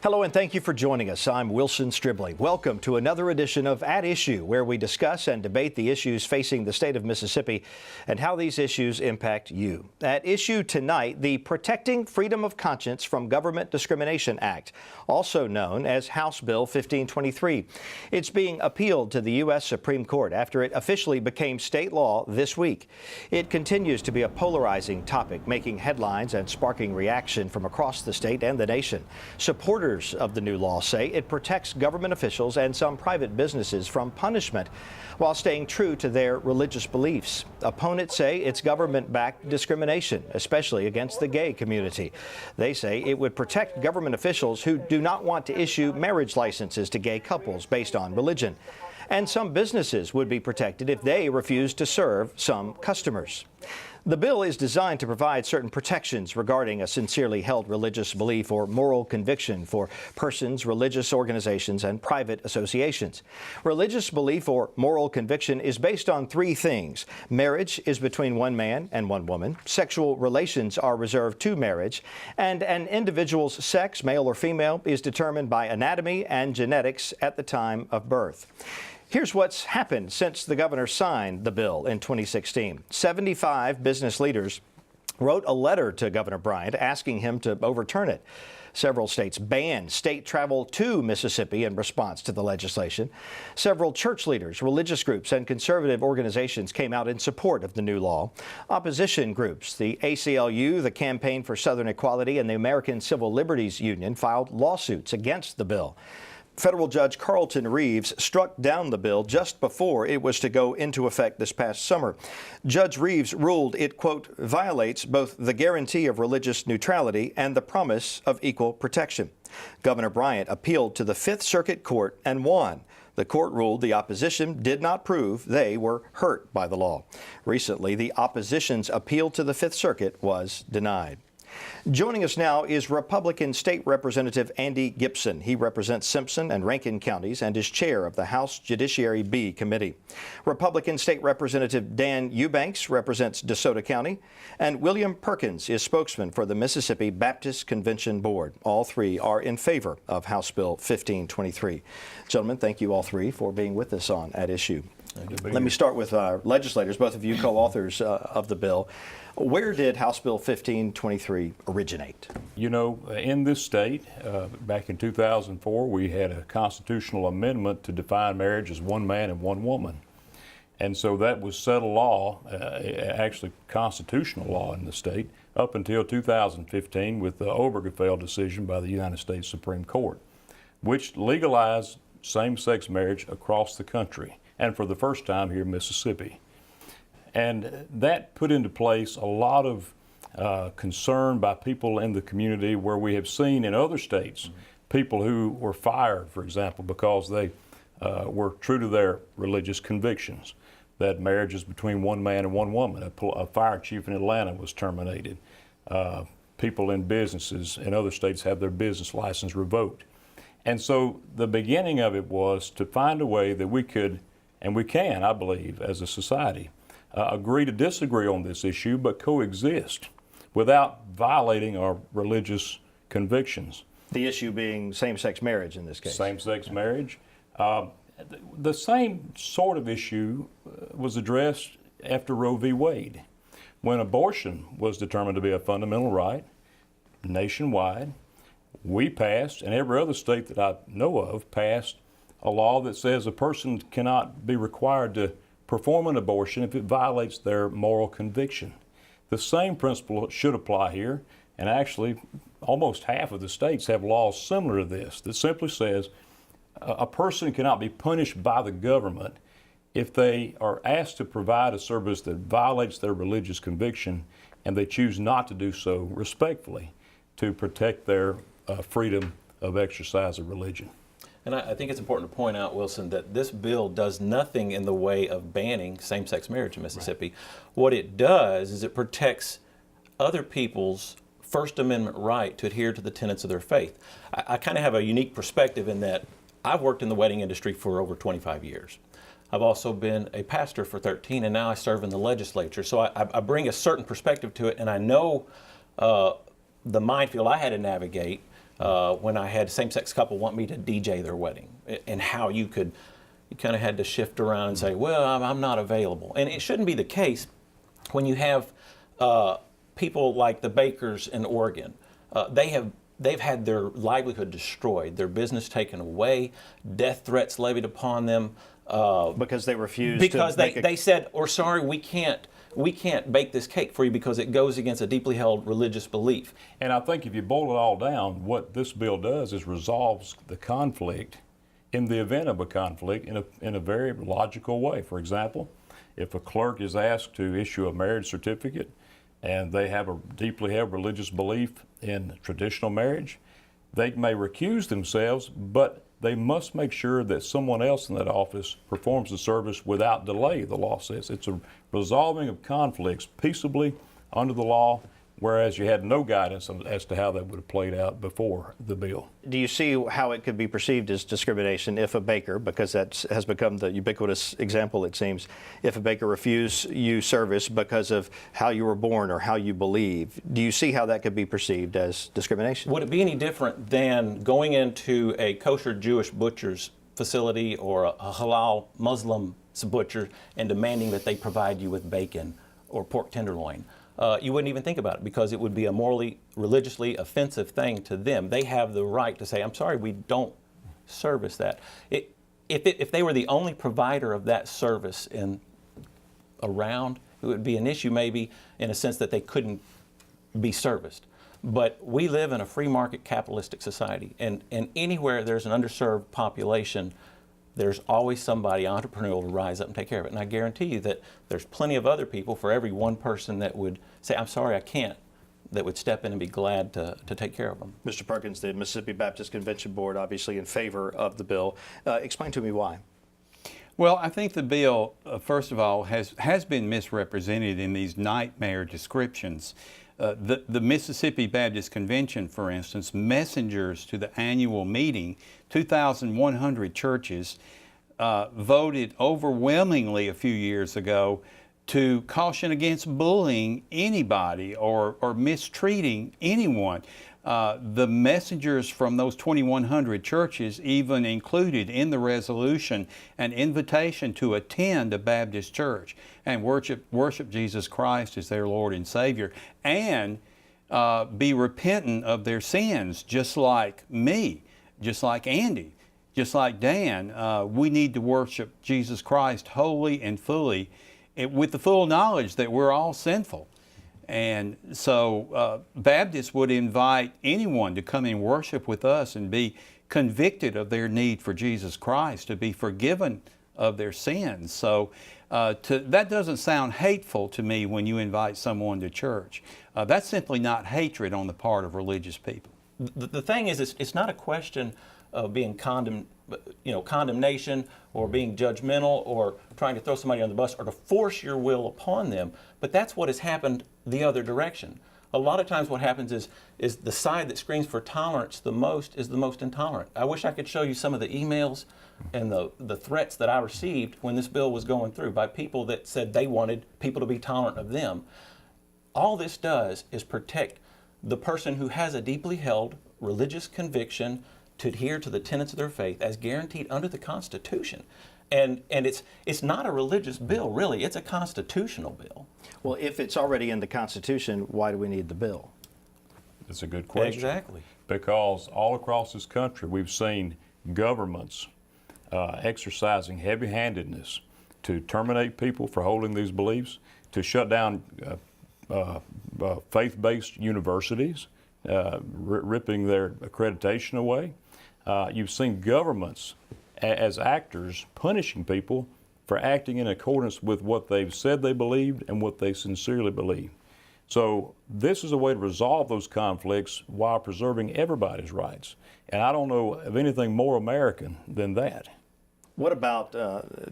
Hello and thank you for joining us. I'm Wilson Stribling. Welcome to another edition of At Issue, where we discuss and debate the issues facing the state of Mississippi and how these issues impact you. At issue tonight, the Protecting Freedom of Conscience from Government Discrimination Act, also known as House Bill 1523. It's being appealed to the U.S. Supreme Court after it officially became state law this week. It continues to be a polarizing topic, making headlines and sparking reaction from across the state and the nation. Supporters of the new law say it protects government officials and some private businesses from punishment while staying true to their religious beliefs. Opponents say it's government-backed discrimination, especially against the gay community. They say it would protect government officials who do not want to issue marriage licenses to gay couples based on religion. And some businesses would be protected if they refuse to serve some customers. The bill is designed to provide certain protections regarding a sincerely held religious belief or moral conviction for persons, religious organizations, and private associations. Religious belief or moral conviction is based on three things. Marriage is between one man and one woman. Sexual relations are reserved to marriage. And an individual's sex, male or female, is determined by anatomy and genetics at the time of birth. Here's what's happened since the governor signed the bill in 2016. 75 business leaders wrote a letter to Governor Bryant asking him to overturn it. Several states banned state travel to Mississippi in response to the legislation. Several church leaders, religious groups, and conservative organizations came out in support of the new law. Opposition groups, the ACLU, the Campaign for Southern Equality, and the American Civil Liberties Union filed lawsuits against the bill. Federal Judge Carlton Reeves struck down the bill just before it was to go into effect this past summer. Judge Reeves ruled it, quote, violates both the guarantee of religious neutrality and the promise of equal protection. Governor Bryant appealed to the Fifth Circuit Court and won. The court ruled the opposition did not prove they were hurt by the law. Recently, the opposition's appeal to the Fifth Circuit was denied. Joining us now is Republican State Representative Andy Gibson. He represents Simpson and Rankin counties and is chair of the House Judiciary B Committee. Republican State Representative Dan Eubanks represents DeSoto County, and William Perkins is spokesman for the Mississippi Baptist Convention Board. All three are in favor of House Bill 1523. Gentlemen, thank you all three for being with us on At Issue. Let me start with our legislators, both of you co-authors of the bill. Where did House Bill 1523 originate? You know, in this state, back in 2004, we had a constitutional amendment to define marriage as one man and one woman. And so that was settled law, actually constitutional law in the state, up until 2015 with the Obergefell decision by the United States Supreme Court, which legalized same-sex marriage across the country, and for the first time here in Mississippi. And that put into place a lot of concern by people in the community, where we have seen in other states people who were fired, for example, because they were true to their religious convictions, that marriage is between one man and one woman. A fire chief in Atlanta was terminated. People in businesses in other states have their business license revoked. And so the beginning of it was to find a way that we could, and we can, I believe, as a society, agree to disagree on this issue, but coexist without violating our religious convictions. The issue being same-sex marriage in this case. Same-sex marriage. The same sort of issue was addressed after Roe v. Wade, when abortion was determined to be a fundamental right nationwide. We passed, and every other state that I know of passed, a law that says a person cannot be required to perform an abortion if it violates their moral conviction. The same principle should apply here, and actually almost half of the states have laws similar to this that simply says a person cannot be punished by the government if they are asked to provide a service that violates their religious conviction and they choose not to do so respectfully to protect their freedom of exercise of religion. And I think it's important to point out, Wilson, that this bill does nothing in the way of banning same-sex marriage in Mississippi. Right. What it does is it protects other people's First Amendment right to adhere to the tenets of their faith. I kind of have a unique perspective in that I've worked in the wedding industry for over 25 years. I've also been a pastor for 13, and now I serve in the legislature. So I bring a certain perspective to it, and I know the minefield I had to navigate when I had a same-sex couple want me to DJ their wedding, and how you kind of had to shift around and say, well, I'm not available. And it shouldn't be the case when you have people like the bakers in Oregon. They've had their livelihood destroyed, their business taken away, death threats levied upon them. Because they refused because to they said, or sorry, we can't bake this cake for you because it goes against a deeply held religious belief. And I think if you boil it all down, what this bill does is resolves the conflict in the event of a conflict in a very logical way. For example, if a clerk is asked to issue a marriage certificate and they have a deeply held religious belief in traditional marriage, they may recuse themselves, but they must make sure that someone else in that office performs the service without delay, the law says. It's a resolving of conflicts peaceably under the law, whereas you had no guidance as to how that would have played out before the bill. Do you see how it could be perceived as discrimination if a baker, because that has become the ubiquitous example, it seems, if a baker refused you service because of how you were born or how you believe? Do you see how that could be perceived as discrimination? Would it be any different than going into a kosher Jewish butcher's facility or a halal Muslim butcher and demanding that they provide you with bacon or pork tenderloin? You wouldn't even think about it because it would be a morally, religiously offensive thing to them. They have the right to say, I'm sorry, we don't service that. If they were the only provider of that service around, it would be an issue maybe in a sense that they couldn't be serviced. But we live in a free market capitalistic society, and anywhere there's an underserved population, there's always somebody entrepreneurial to rise up and take care of it. And I guarantee you that there's plenty of other people for every one person that would say, I'm sorry, I can't, that would step in and be glad to take care of them. Mr. Perkins, the Mississippi Baptist Convention Board obviously in favor of the bill. Explain to me why. Well, I think the bill, first of all, has been misrepresented in these nightmare descriptions. The Mississippi Baptist Convention, for instance, messengers to the annual meeting, 2,100 churches, voted overwhelmingly a few years ago to caution against bullying anybody or mistreating anyone. The messengers from those 2,100 churches even included in the resolution an invitation to attend a Baptist church and worship Jesus Christ as their Lord and Savior, and be repentant of their sins, just like me, just like Andy, just like Dan. We need to worship Jesus Christ wholly and fully, with the full knowledge that we're all sinful. And so Baptists would invite anyone to come and worship with us and be convicted of their need for Jesus Christ, to be forgiven of their sins. So that doesn't sound hateful to me when you invite someone to church. That's simply not hatred on the part of religious people. The thing is, it's not a question of being condemnation or being judgmental or trying to throw somebody on the bus or to force your will upon them, but that's what has happened the other direction. A lot of times what happens is the side that screams for tolerance the most is the most intolerant. I wish I could show you some of the emails and the threats that I received when this bill was going through by people that said they wanted people to be tolerant of them. All this does is protect the person who has a deeply held religious conviction to adhere to the tenets of their faith as guaranteed under the Constitution. And it's not a religious bill, really. It's a constitutional bill. Well, if it's already in the Constitution, why do we need the bill? That's a good question. Exactly. Because all across this country, we've seen governments exercising heavy-handedness to terminate people for holding these beliefs, to shut down faith-based universities, ripping their accreditation away. You've seen governments as actors punishing people for acting in accordance with what they've said they believed and what they sincerely believe. So this is a way to resolve those conflicts while preserving everybody's rights. And I don't know of anything more American than that. What about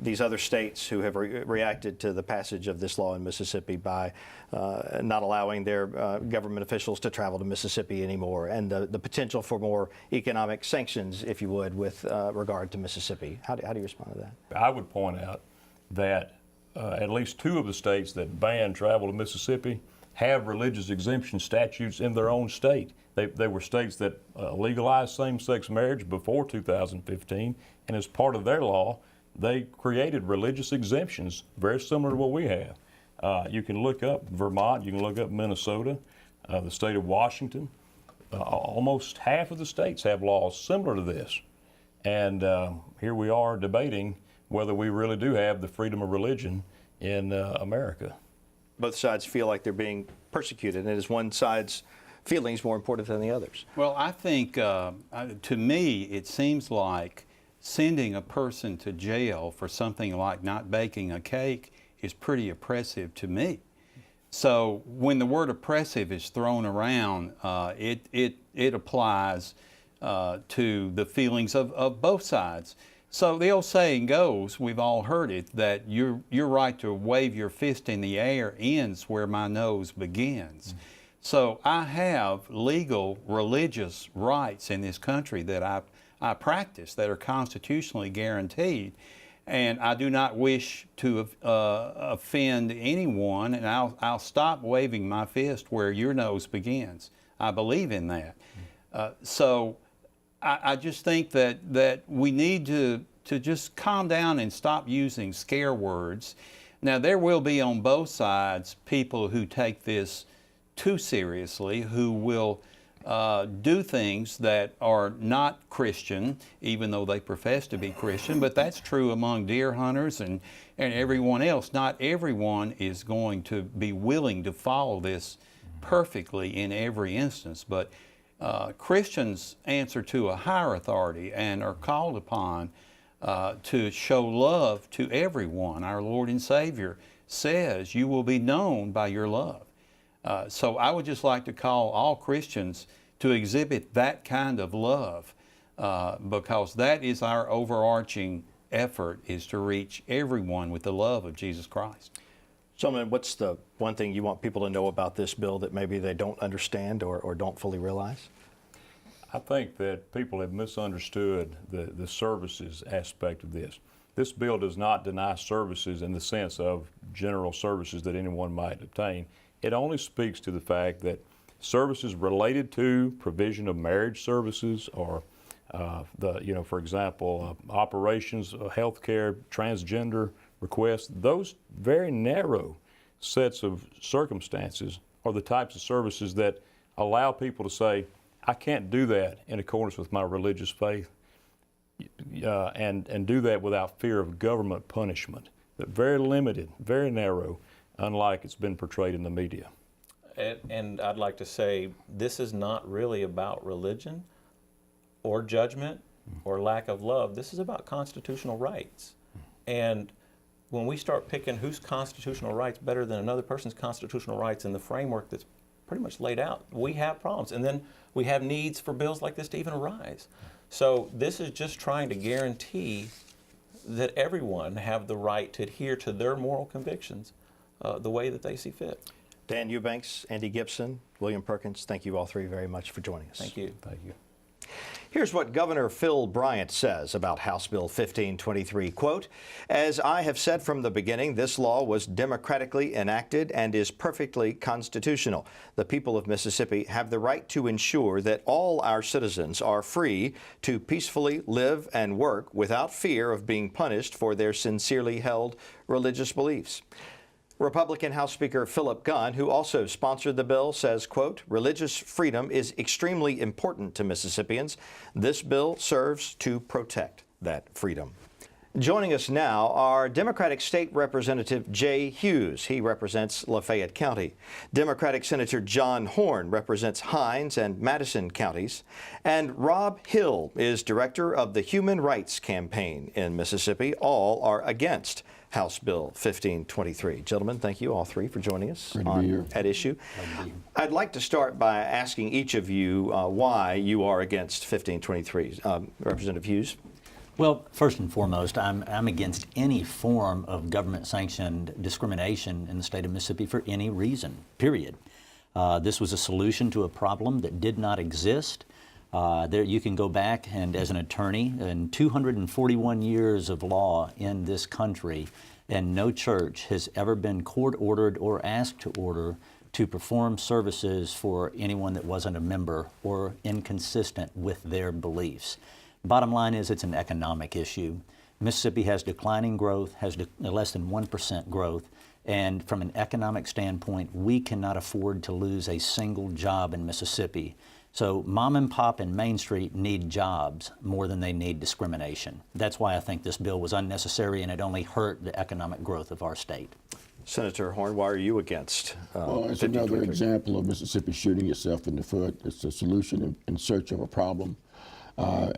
these other states who have reacted to the passage of this law in Mississippi by not allowing their government officials to travel to Mississippi anymore, and the potential for more economic sanctions, if you would, with regard to Mississippi? How do you respond to that? I would point out that at least two of the states that ban travel to Mississippi have religious exemption statutes in their own state. They were states that legalized same-sex marriage before 2015, and as part of their law, they created religious exemptions very similar to what we have. You can look up Vermont, you can look up Minnesota, the state of Washington. Almost half of the states have laws similar to this. And here we are debating whether we really do have the freedom of religion in America. Both sides feel like they're being persecuted, and is one side's feelings more important than the others? Well, I think, to me, it seems like sending a person to jail for something like not baking a cake is pretty oppressive to me. So when the word oppressive is thrown around, it applies to the feelings of both sides. So the old saying goes, we've all heard it, that your right to wave your fist in the air ends where my nose begins. So I have legal religious rights in this country that I practice that are constitutionally guaranteed. And I do not wish to offend anyone, and I'll stop waving my fist where your nose begins. I believe in that. So I just think that we need to just calm down and stop using scare words. Now, there will be on both sides people who take this too seriously, who will do things that are not Christian, even though they profess to be Christian. But that's true among deer hunters and everyone else. Not everyone is going to be willing to follow this perfectly in every instance. But Christians answer to a higher authority and are called upon to show love to everyone. Our Lord and Savior says, "You will be known by your love." So I would just like to call all Christians to exhibit that kind of love, because that is our overarching effort, is to reach everyone with the love of Jesus Christ. So, what's the one thing you want people to know about this bill that maybe they don't understand or don't fully realize? I think that people have misunderstood the services aspect of this. This bill does not deny services in the sense of general services that anyone might obtain. It only speaks to the fact that services related to provision of marriage services or for example, operations, healthcare, transgender requests, those very narrow sets of circumstances are the types of services that allow people to say, I can't do that in accordance with my religious faith, and do that without fear of government punishment. But very limited, very narrow, unlike it's been portrayed in the media. And I'd like to say, this is not really about religion or judgment or lack of love. This is about constitutional rights. And when we start picking whose constitutional rights better than another person's constitutional rights in the framework that's pretty much laid out, we have problems. And then we have needs for bills like this to even arise. So this is just trying to guarantee that everyone have the right to adhere to their moral convictions the way that they see fit. Dan Eubanks, Andy Gibson, William Perkins, thank you all three very much for joining us. Thank you. Thank you. Here's what Governor Phil Bryant says about House Bill 1523. Quote, "As I have said from the beginning, this law was democratically enacted and is perfectly constitutional. The people of Mississippi have the right to ensure that all our citizens are free to peacefully live and work without fear of being punished for their sincerely held religious beliefs." Republican House Speaker Philip Gunn, who also sponsored the bill, says, quote, "Religious freedom is extremely important to Mississippians. This bill serves to protect that freedom." Joining us now are Democratic State Representative Jay Hughes. He represents Lafayette County. Democratic Senator John Horn represents Hinds and Madison counties. And Rob Hill is director of the Human Rights Campaign in Mississippi. All are against House Bill 1523. Gentlemen, thank you all three for joining us on At Issue. I'd like to start by asking each of you why you are against 1523. Representative Hughes. Well, first and foremost, I'm against any form of government-sanctioned discrimination in the state of Mississippi for any reason, period. This was a solution to a problem that did not exist. There you can go back and, as an attorney, in 241 years of law in this country, and no church has ever been court-ordered or asked to order to perform services for anyone that wasn't a member or inconsistent with their beliefs. Bottom line is it's an economic issue. Mississippi has declining growth, has less than 1% growth, and from an economic standpoint, we cannot afford to lose a single job in Mississippi. So mom and pop and Main Street need jobs more than they need discrimination. That's why I think this bill was unnecessary, and it only hurt the economic growth of our state. Senator Horn, why are you against? Well, it's another example of Mississippi shooting itself in the foot. It's a solution in search of a problem. I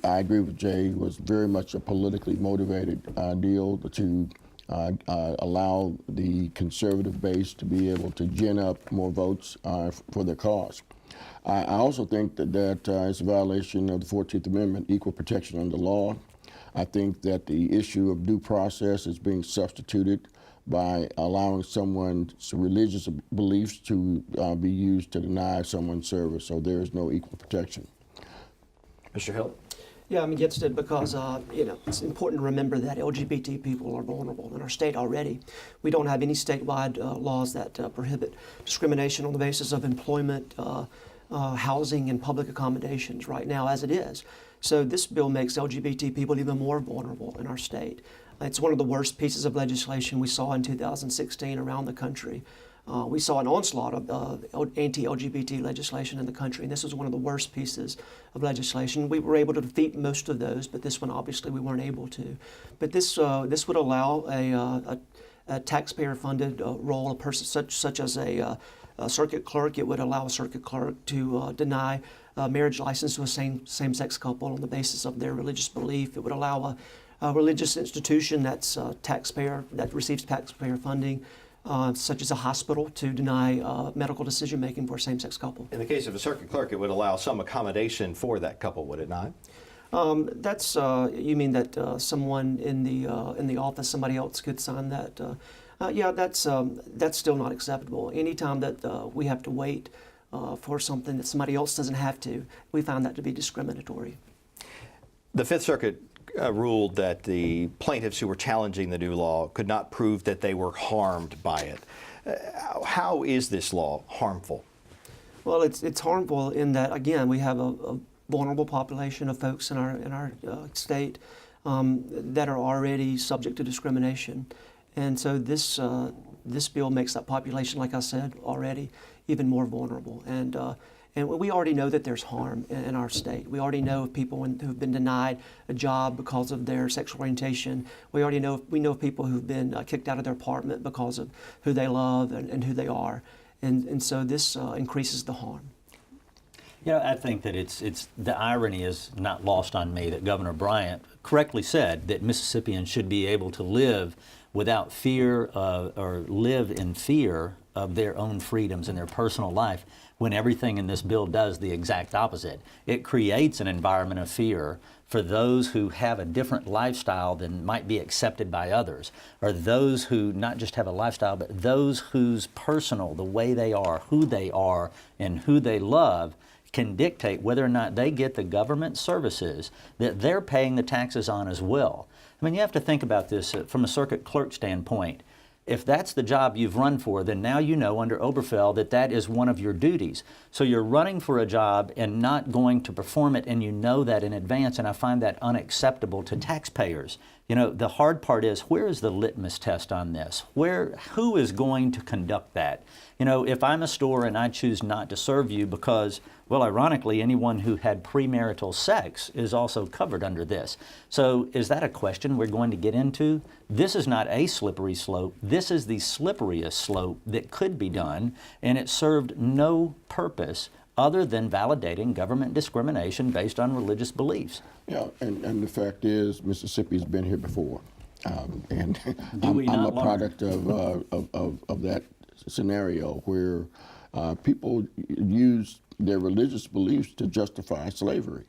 agree with Jay. It was very much a politically motivated deal to allow the conservative base to be able to gin up more votes for their cause. I also think that it's a violation of the 14th Amendment, equal protection under law. I think that the issue of due process is being substituted by allowing someone's religious beliefs to be used to deny someone service. So there is no equal protection. Mr. Hill? Yeah, I'm against it because, it's important to remember that LGBT people are vulnerable in our state already. We don't have any statewide laws that prohibit discrimination on the basis of employment, housing, and public accommodations right now as it is. So this bill makes LGBT people even more vulnerable in our state. It's one of the worst pieces of legislation we saw in 2016 around the country. We saw an onslaught of anti-LGBT legislation in the country, and this was one of the worst pieces of legislation. We were able to defeat most of those, but this one obviously we weren't able to. But this would allow a taxpayer-funded role, a person such as a circuit clerk. It would allow a circuit clerk to deny a marriage license to a same-sex couple on the basis of their religious belief. It would allow a religious institution that receives taxpayer funding, such as a hospital, to deny medical decision-making for a same-sex couple. In the case of a circuit clerk, it would allow some accommodation for that couple, would it not? You mean that someone in the office, somebody else could sign that? Yeah, that's still not acceptable. Anytime that we have to wait for something that somebody else doesn't have to, we find that to be discriminatory. The Fifth Circuit ruled that the plaintiffs who were challenging the new law could not prove that they were harmed by it. How is this law harmful? Well, it's harmful in that, again, we have a vulnerable population of folks in our state that are already subject to discrimination, and so this bill makes that population, like I said already, even more vulnerable. And we already know that there's harm in our state. We already know of people who've been denied a job because of their sexual orientation. We know of people who've been kicked out of their apartment because of who they love and who they are. And so this increases the harm. I think that the irony is not lost on me that Governor Bryant correctly said that Mississippians should be able to live without fear or live in fear of their own freedoms in their personal life, when everything in this bill does the exact opposite. It creates an environment of fear for those who have a different lifestyle than might be accepted by others, or those who not just have a lifestyle, but those whose personal, the way they are, and who they love, can dictate whether or not they get the government services that they're paying the taxes on as well. I mean, you have to think about this from a circuit clerk standpoint. If that's the job you've run for, then now you know under Obergefell that is one of your duties. So you're running for a job and not going to perform it, and you know that in advance, and I find that unacceptable to taxpayers. The hard part is, where is the litmus test on this? Who is going to conduct that? If I'm a store and I choose not to serve you because, well, ironically, anyone who had premarital sex is also covered under this. So is that a question we're going to get into? This is not a slippery slope. This is the slipperiest slope that could be done, and it served no purpose other than validating government discrimination based on religious beliefs. Yeah, and the fact is, Mississippi's been here before, and I'm a product of that scenario where people use their religious beliefs to justify slavery.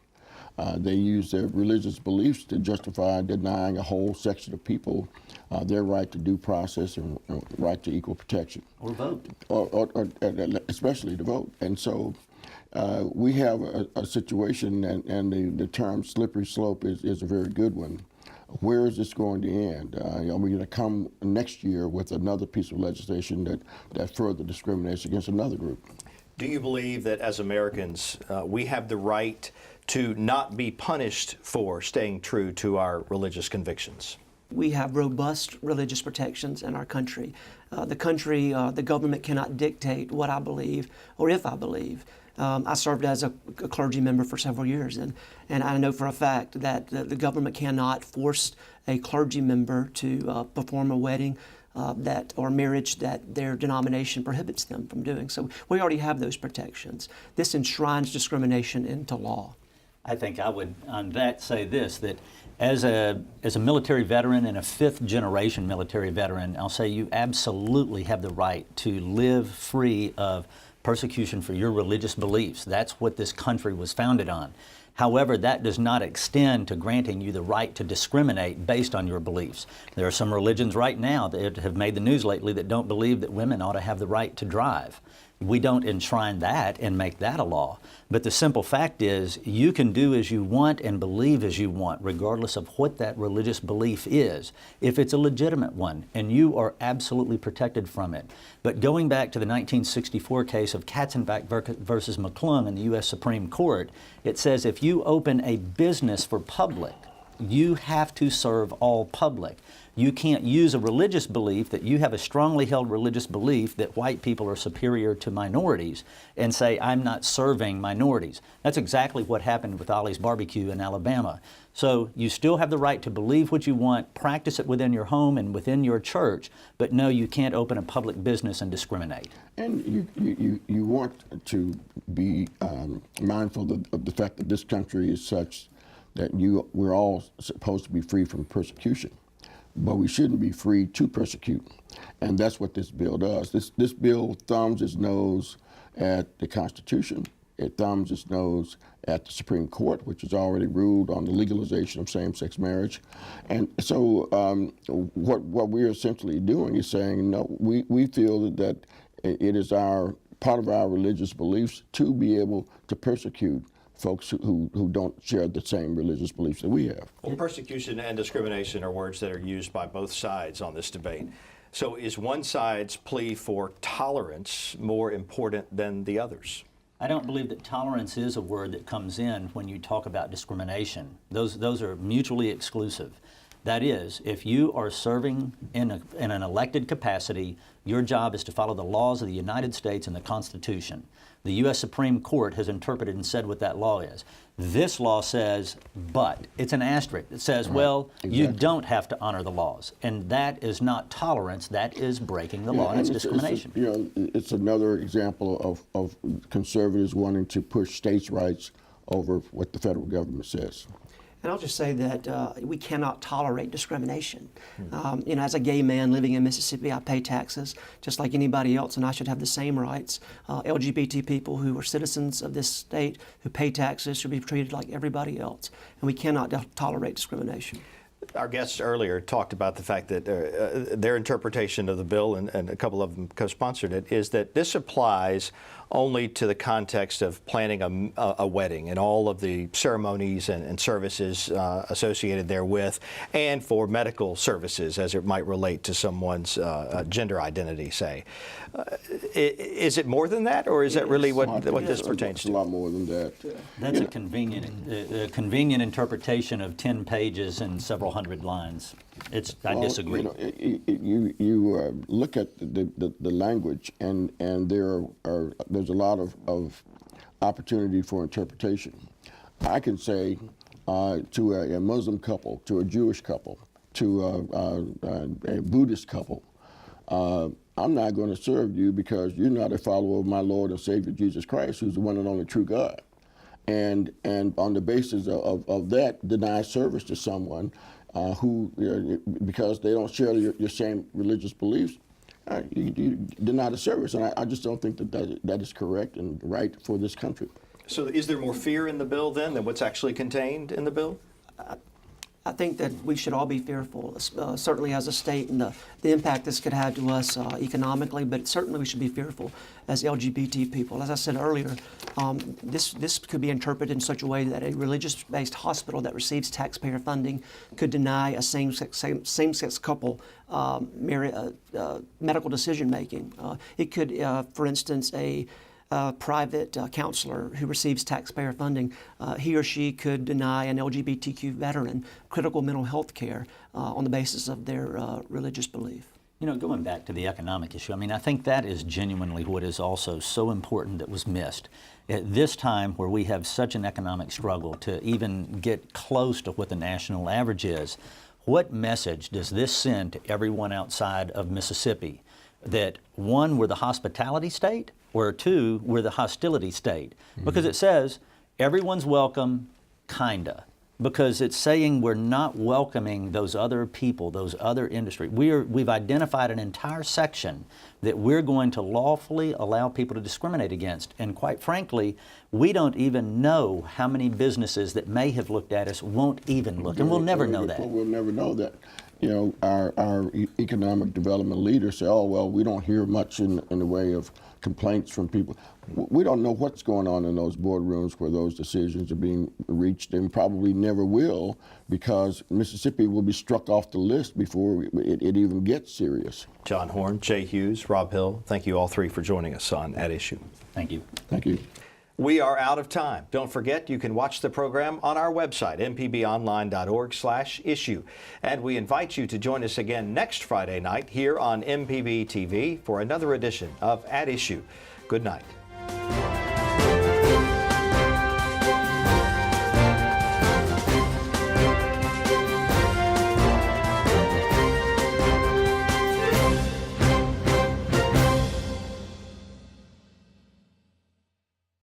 They use their religious beliefs to justify denying a whole section of people their right to due process and right to equal protection. Or vote. Or especially to vote. And so we have a situation, and the term slippery slope is a very good one. Where is this going to end? Are we going to come next year with another piece of legislation that further discriminates against another group? Do you believe that as Americans, we have the right to not be punished for staying true to our religious convictions? We have robust religious protections in our country. The government cannot dictate what I believe or if I believe. I served as a clergy member for several years, and I know for a fact that the government cannot force a clergy member to perform a wedding or marriage that their denomination prohibits them from doing. So we already have those protections. This enshrines discrimination into law. I think I would, on that, say this, that as a military veteran and a fifth-generation military veteran, I'll say you absolutely have the right to live free of persecution for your religious beliefs. That's what this country was founded on. However, that does not extend to granting you the right to discriminate based on your beliefs. There are some religions right now that have made the news lately that don't believe that women ought to have the right to drive. We don't enshrine that and make that a law. But the simple fact is you can do as you want and believe as you want, regardless of what that religious belief is, if it's a legitimate one, and you are absolutely protected from it. But going back to the 1964 case of Katzenbach versus McClung in the U.S. Supreme Court, it says if you open a business for public, you have to serve all public. You can't use a religious belief that you have a strongly held religious belief that white people are superior to minorities and say, I'm not serving minorities. That's exactly what happened with Ollie's Barbecue in Alabama. So you still have the right to believe what you want, practice it within your home and within your church, but no, you can't open a public business and discriminate. And you want to be mindful of the fact that this country is such that we're all supposed to be free from persecution. But we shouldn't be free to persecute. And that's what this bill does. This bill thumbs its nose at the Constitution. It thumbs its nose at the Supreme Court, which has already ruled on the legalization of same-sex marriage. And so what we're essentially doing is saying, no, we feel that it is part of our religious beliefs to be able to persecute folks who don't share the same religious beliefs that we have. Well, persecution and discrimination are words that are used by both sides on this debate. So is one side's plea for tolerance more important than the other's? I don't believe that tolerance is a word that comes in when you talk about discrimination. Those are mutually exclusive. That is, if you are serving in an elected capacity, your job is to follow the laws of the United States and the Constitution. The U.S. Supreme Court has interpreted and said what that law is. This law says, but. It's an asterisk. It says, well, exactly. You don't have to honor the laws. And that is not tolerance. That is breaking the law. It's discrimination. It's another example of conservatives wanting to push states' rights over what the federal government says. And I'll just say that we cannot tolerate discrimination. As a gay man living in Mississippi, I pay taxes just like anybody else, and I should have the same rights. LGBT people who are citizens of this state who pay taxes should be treated like everybody else, and we cannot tolerate discrimination. Our guests earlier talked about the fact that their interpretation of the bill, and a couple of them co-sponsored it, is that this applies only to the context of planning a wedding and all of the ceremonies and services associated therewith, and for medical services as it might relate to someone's gender identity, say. Is it more than that, or is that really what this pertains to? It's a lot more than that. That's a convenient interpretation of 10 pages and several hundred lines. I disagree. You look at the language, and there's a lot of opportunity for interpretation. I can say to a Muslim couple, to a Jewish couple, to a Buddhist couple, I'm not going to serve you because you're not a follower of my Lord and Savior Jesus Christ, who's the one and only true God. And on the basis of that, deny service to someone who, because they don't share your same religious beliefs, you deny the service. And I just don't think that is correct and right for this country. So is there more fear in the bill then than what's actually contained in the bill? I think that we should all be fearful, certainly as a state, and the impact this could have to us economically, but certainly we should be fearful as LGBT people. As I said earlier, this could be interpreted in such a way that a religious-based hospital that receives taxpayer funding could deny a same-sex couple medical decision-making. It could, for instance, a private counselor who receives taxpayer funding, he or she could deny an LGBTQ veteran critical mental health care on the basis of their religious belief. You know, going back to the economic issue, I mean, I think that is genuinely what is also so important that was missed. At this time where we have such an economic struggle to even get close to what the national average is, what message does this send to everyone outside of Mississippi? That one, we're the hospitality state, or two, we're the hostility state. Because it says everyone's welcome, kinda. Because it's saying we're not welcoming those other people, those other industries. We've identified an entire section that we're going to lawfully allow people to discriminate against. And quite frankly, we don't even know how many businesses that may have looked at us won't even look, and we'll never know that. We'll never know that. You know, our economic development leaders say, oh, well, we don't hear much in the way of complaints from people. We don't know what's going on in those boardrooms where those decisions are being reached, and probably never will, because Mississippi will be struck off the list before it even gets serious. John Horn, Jay Hughes, Rob Hill, thank you all three for joining us on At Issue. Thank you. Thank you. We are out of time. Don't forget, you can watch the program on our website, mpbonline.org/issue. And we invite you to join us again next Friday night here on MPB TV for another edition of At Issue. Good night.